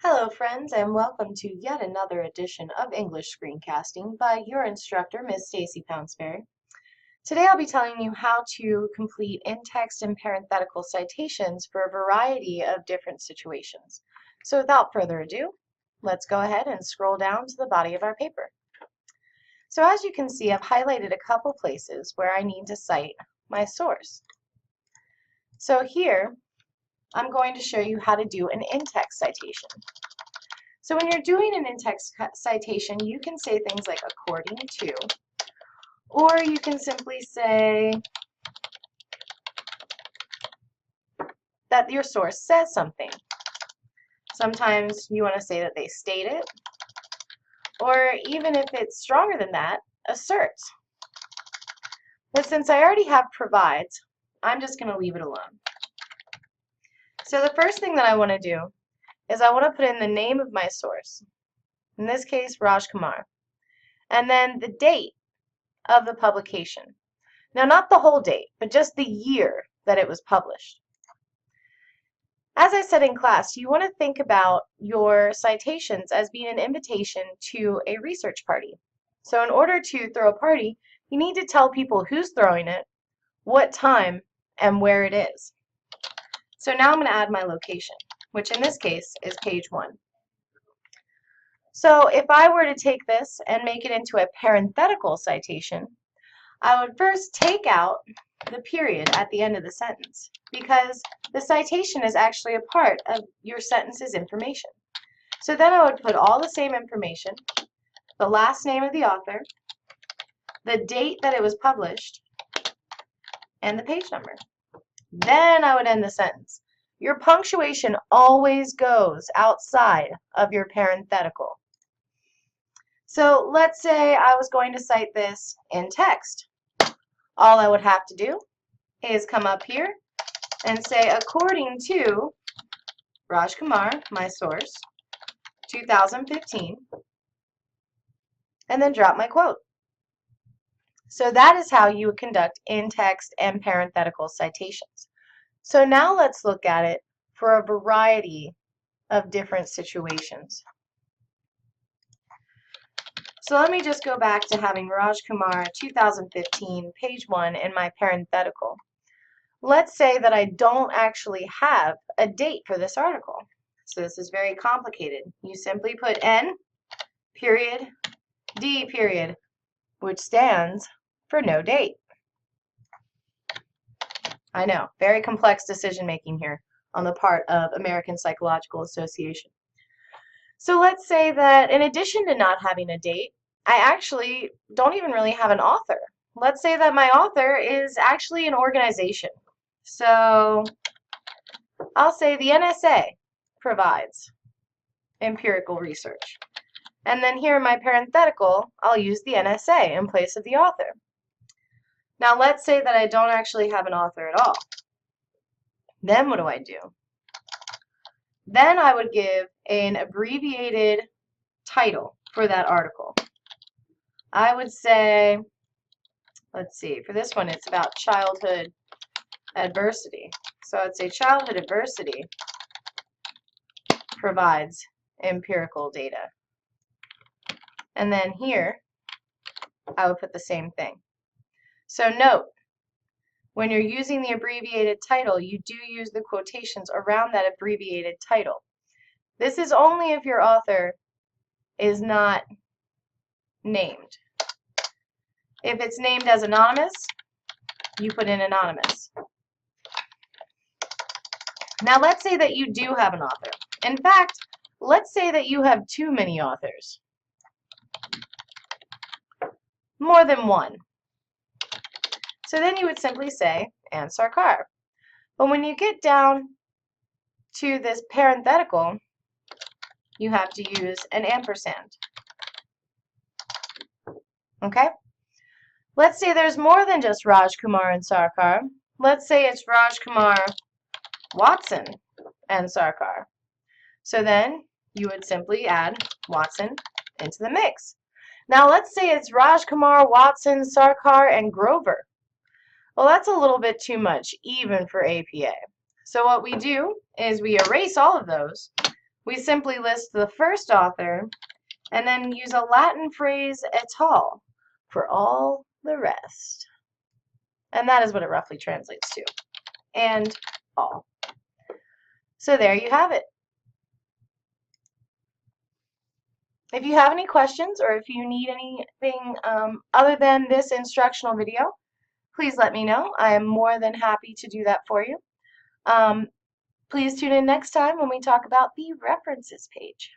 Hello friends, and welcome to yet another edition of English Screencasting by your instructor, Miss Stacy Pounceby. Today I'll be telling you how to complete in-text and parenthetical citations for a variety of different situations. So without further ado, let's go ahead and scroll down to the body of our paper. So as you can see, I've highlighted a couple places where I need to cite my source. So here, I'm going to show you how to do an in-text citation. So when you're doing an in-text citation, you can say things like according to, or you can simply say that your source says something. Sometimes you want to say that they state it, or even if it's stronger than that, asserts. But since I already have provides, I'm just going to leave it alone. So the first thing that I want to do is I want to put in the name of my source, in this case Raj Kumar, and then the date of the publication. Now not the whole date, but just the year that it was published. As I said in class, you want to think about your citations as being an invitation to a research party. So in order to throw a party, you need to tell people who's throwing it, what time, and where it is. So now I'm going to add my location, which in this case is page 1. So if I were to take this and make it into a parenthetical citation, I would first take out the period at the end of the sentence because the citation is actually a part of your sentence's information. So then I would put all the same information, the last name of the author, the date that it was published, and the page number. Then I would end the sentence. Your punctuation always goes outside of your parenthetical. So let's say I was going to cite this in text. All I would have to do is come up here and say, according to Raj Kumar, my source, 2015, and then drop my quote. So that is how you would conduct in-text and parenthetical citations. So now let's look at it for a variety of different situations. So let me just go back to having Raj Kumar 2015 page 1 in my parenthetical. Let's say that I don't actually have a date for this article. So this is very complicated. You simply put N period D period, which stands for no date. I know, very complex decision making here on the part of American Psychological Association. So let's say that in addition to not having a date, I actually don't even really have an author. Let's say that my author is actually an organization. So I'll say the NSA provides empirical research. And then here in my parenthetical, I'll use the NSA in place of the author. Now let's say that I don't actually have an author at all. Then what do I do? Then I would give an abbreviated title for that article. I would say, let's see, for this one it's about childhood adversity. So I'd say childhood adversity provides empirical data. And then here, I would put the same thing. So note, when you're using the abbreviated title, you do use the quotations around that abbreviated title. This is only if your author is not named. If it's named as anonymous, you put in anonymous. Now let's say that you do have an author. In fact, let's say that you have too many authors. More than one. So then you would simply say, and Sarkar. But when you get down to this parenthetical, you have to use an ampersand. Okay? Let's say there's more than just Raj Kumar and Sarkar. Let's say it's Raj Kumar, Watson, and Sarkar. So then you would simply add Watson into the mix. Now let's say it's Raj Kumar, Watson, Sarkar, and Grover. Well, that's a little bit too much, even for APA. So what we do is we erase all of those. We simply list the first author and then use a Latin phrase et al. For all the rest. And that is what it roughly translates to. And all. So there you have it. If you have any questions or if you need anything other than this instructional video, please let me know. I am more than happy to do that for you. Please tune in next time when we talk about the references page.